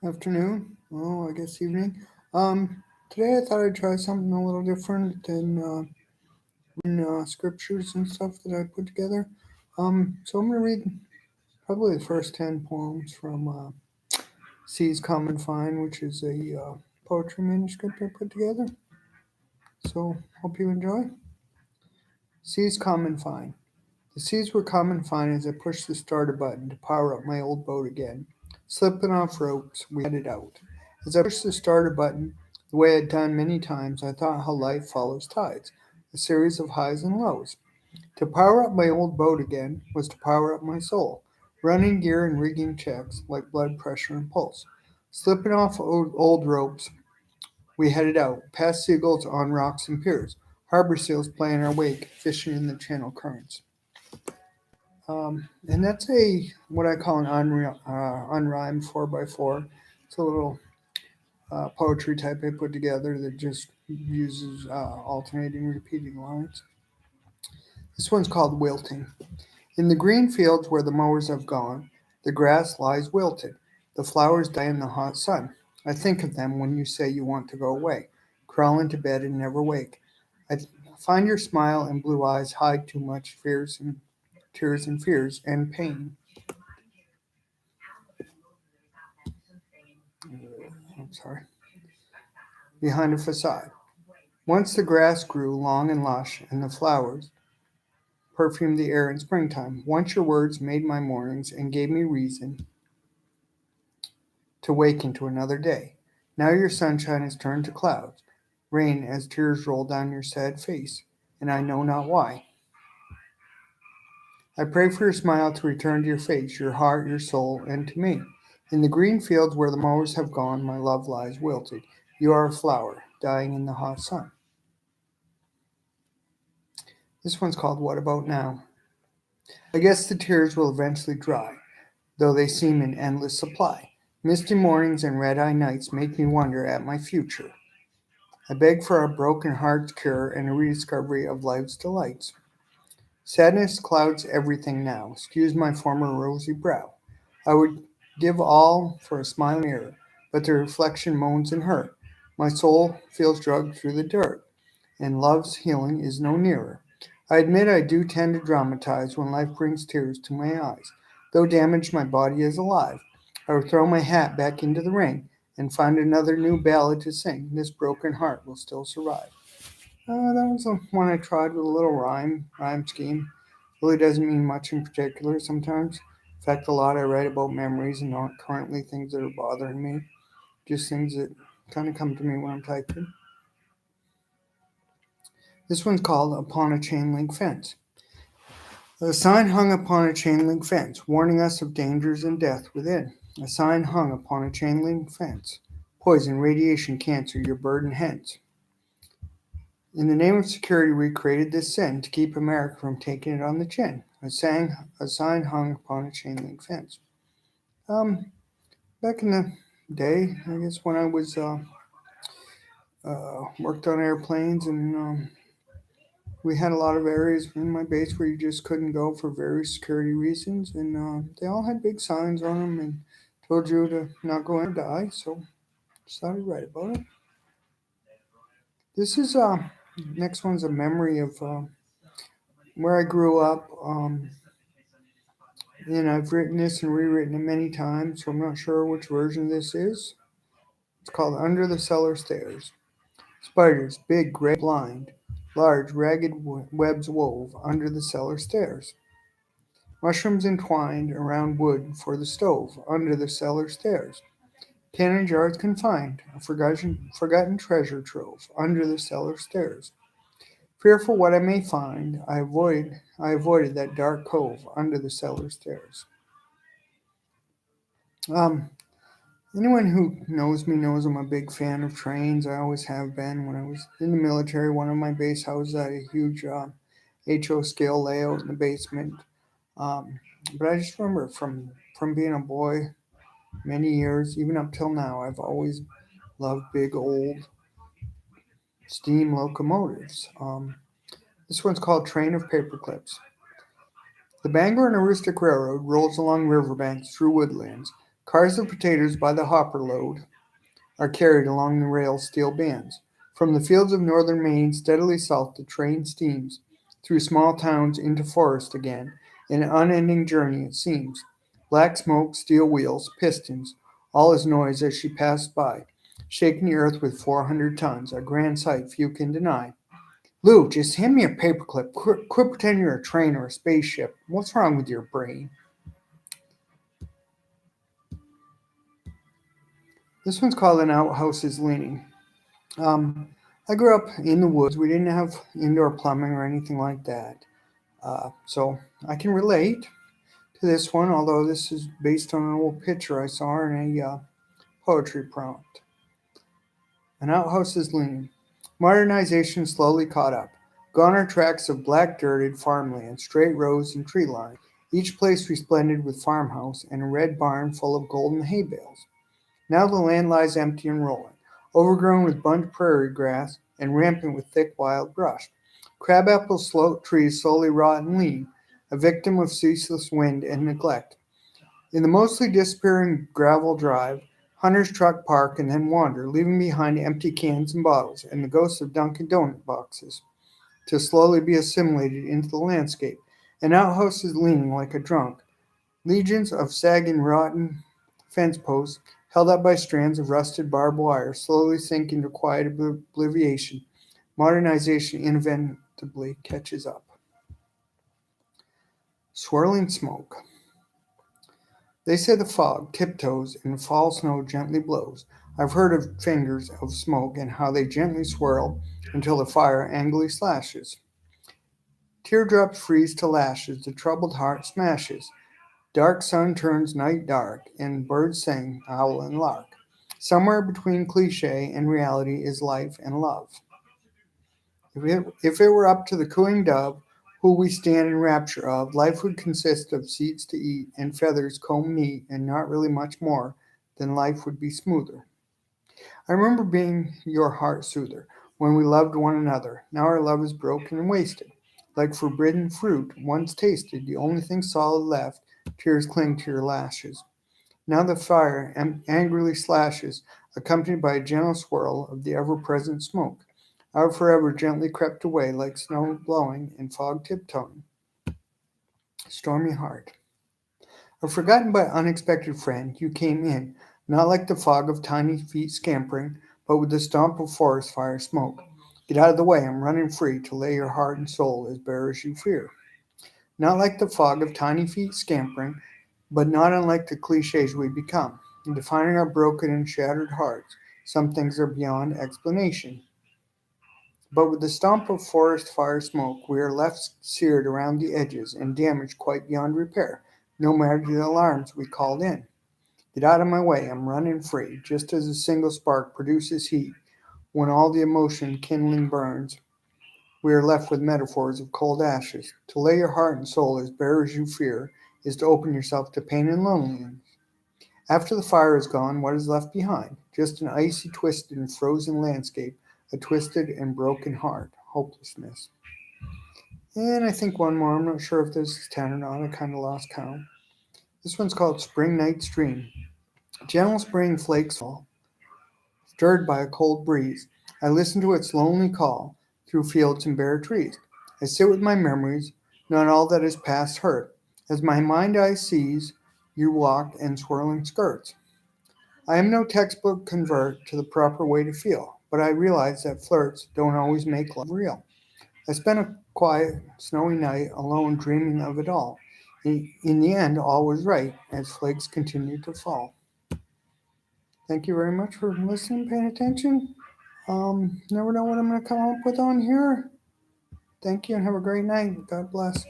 afternoon. Oh, I guess evening. Today I thought I'd try something a little different than scriptures and stuff that I put together. So I'm gonna read probably the first 10 poems from Seas Common Fine, which is a poetry manuscript I put together. So hope you enjoy. Seas Common Fine. The seas were common fine as I pushed the starter button to power up my old boat again. Slipping off ropes, we headed out. As I pushed the starter button, the way I'd done many times, I thought how life follows tides, a series of highs and lows. To power up my old boat again was to power up my soul, running gear and rigging checks like blood pressure and pulse. Slipping off old ropes, we headed out, past seagulls on rocks and piers, harbor seals playing our wake, fishing in the channel currents. And that's a what I call an unrhymed 4x4. It's a little poetry type I put together that just uses alternating, repeating lines. This one's called Wilting. In the green fields where the mowers have gone, the grass lies wilted. The flowers die in the hot sun. I think of them when you say you want to go away, crawl into bed and never wake. I find your smile and blue eyes hide too much fears and tears and fears and pain. I'm sorry. Behind a facade. Once the grass grew long and lush, and the flowers perfumed the air in springtime. Once your words made my mornings and gave me reason to wake into another day. Now your sunshine has turned to clouds, rain as tears roll down your sad face, and I know not why. I pray for your smile to return to your face, your heart, your soul, and to me. In the green fields where the mowers have gone, my love lies wilted. You are a flower, dying in the hot sun. This one's called What About Now? I guess the tears will eventually dry, though they seem in endless supply. Misty mornings and red eye nights make me wonder at my future. I beg for a broken heart's cure and a rediscovery of life's delights. Sadness clouds everything now, skews my former rosy brow. I would give all for a smiling mirror, but the reflection moans and hurt. My soul feels drugged through the dirt, and love's healing is no nearer. I admit I do tend to dramatize when life brings tears to my eyes. Though damaged, my body is alive. I would throw my hat back into the ring and find another new ballad to sing. This broken heart will still survive. That was the one I tried with a little rhyme scheme. Really doesn't mean much in particular sometimes. In fact, a lot I write about memories and not currently things that are bothering me. Just things that kind of come to me when I'm typing. This one's called Upon a Chain Link Fence. A sign hung upon a chain link fence, warning us of dangers and death within. A sign hung upon a chain link fence. Poison, radiation, cancer, your burden hence. In the name of security, we created this sin to keep America from taking it on the chin. A sign hung upon a chain link fence. Um, Back in the day, I guess when I was worked on airplanes, and we had a lot of areas in my base where you just couldn't go for various security reasons, and they all had big signs on them and told you to not go in or die. So just thought I'd write about it. This is next one's a memory of where I grew up. And I've written this and rewritten it many times, so I'm not sure which version this is. It's called Under the Cellar Stairs. Spiders, big, gray, blind, large, ragged webs wove under the cellar stairs. Mushrooms entwined around wood for the stove under the cellar stairs. Cannon jars confined, a forgotten treasure trove under the cellar stairs. Fearful what I may find, I avoided that dark cove under the cellar stairs. Um, Anyone who knows me knows I'm a big fan of trains. I always have been. When I was in the military, one of my base houses had a huge HO scale layout in the basement. Um, but I just remember from being a boy, many years, even up till now, I've always loved big old steam locomotives. This one's called Train of Paperclips. The Bangor and Aroostook Railroad rolls along riverbanks through woodlands. Cars of potatoes by the hopper load are carried along the rail's steel bands. From the fields of northern Maine steadily south the train steams, through small towns into forest again, an unending journey it seems. Black smoke, steel wheels, pistons, all is noise as she passed by, shaking the earth with 400 tons, a grand sight few can deny. Lou, just hand me a paperclip. Quit pretending you're a train or a spaceship. What's wrong with your brain? This one's called An Outhouse is Leaning. Um, I grew up in the woods. We didn't have indoor plumbing or anything like that. So I can relate to this one, although this is based on an old picture I saw in a poetry prompt. An outhouse is leaning. Modernization slowly caught up. Gone are tracts of black dirted farmland, straight rows and tree line, each place resplendent with farmhouse and a red barn full of golden hay bales. Now the land lies empty and rolling, overgrown with bunt prairie grass and rampant with thick wild brush. Crabapple trees slowly rot and lean, a victim of ceaseless wind and neglect. In the mostly disappearing gravel drive, hunters truck park and then wander, leaving behind empty cans and bottles and the ghosts of Dunkin' Donut boxes to slowly be assimilated into the landscape. An outhouse is leaning like a drunk. Legions of sagging, rotten fence posts, held up by strands of rusted barbed wire, slowly sink into quiet oblivion. Modernization inevitably catches up. Swirling smoke. They say the fog tiptoes and fall snow gently blows. I've heard of fingers of smoke and how they gently swirl until the fire angrily slashes. Teardrops freeze to lashes, the troubled heart smashes. Dark sun turns night dark, and birds sing, owl and lark. Somewhere between cliche and reality is life and love. If it were up to the cooing dove, who we stand in rapture of, life would consist of seeds to eat and feathers combed neat, and not really much more, then life would be smoother. I remember being your heart soother when we loved one another. Now our love is broken and wasted. Like forbidden fruit, once tasted, the only thing solid left, tears cling to your lashes. Now the fire angrily slashes, accompanied by a gentle swirl of the ever present smoke. Our forever gently crept away like snow blowing and fog tiptoeing. Stormy heart. A forgotten but unexpected friend, you came in, not like the fog of tiny feet scampering, but with the stomp of forest fire smoke. Get out of the way, I'm running free to lay your heart and soul as bare as you fear. Not like the fog of tiny feet scampering, but not unlike the cliches we become. In defining our broken and shattered hearts, some things are beyond explanation. But with the stomp of forest fire smoke, we are left seared around the edges and damaged quite beyond repair, no matter the alarms we called in. Get out of my way, I'm running free, just as a single spark produces heat. When all the emotion kindling burns, we are left with metaphors of cold ashes. To lay your heart and soul as bare as you fear is to open yourself to pain and loneliness. After the fire is gone, what is left behind? Just an icy, twisted, and frozen landscape, a twisted and broken heart, hopelessness. And I think one more. I'm not sure if this is 10 or not. I kind of lost count. This one's called Spring Night Stream. Gentle spring flakes fall, stirred by a cold breeze. I listen to its lonely call through fields and bare trees. I sit with my memories, not all that is past hurt. As my mind eye sees, you walk in swirling skirts. I am no textbook convert to the proper way to feel, but I realize that flirts don't always make love real. I spent a quiet, snowy night alone dreaming of it all. In the end, all was right as flakes continued to fall. Thank you very much for listening, paying attention. Never know what I'm going to come up with on here. Thank you and have a great night. God bless.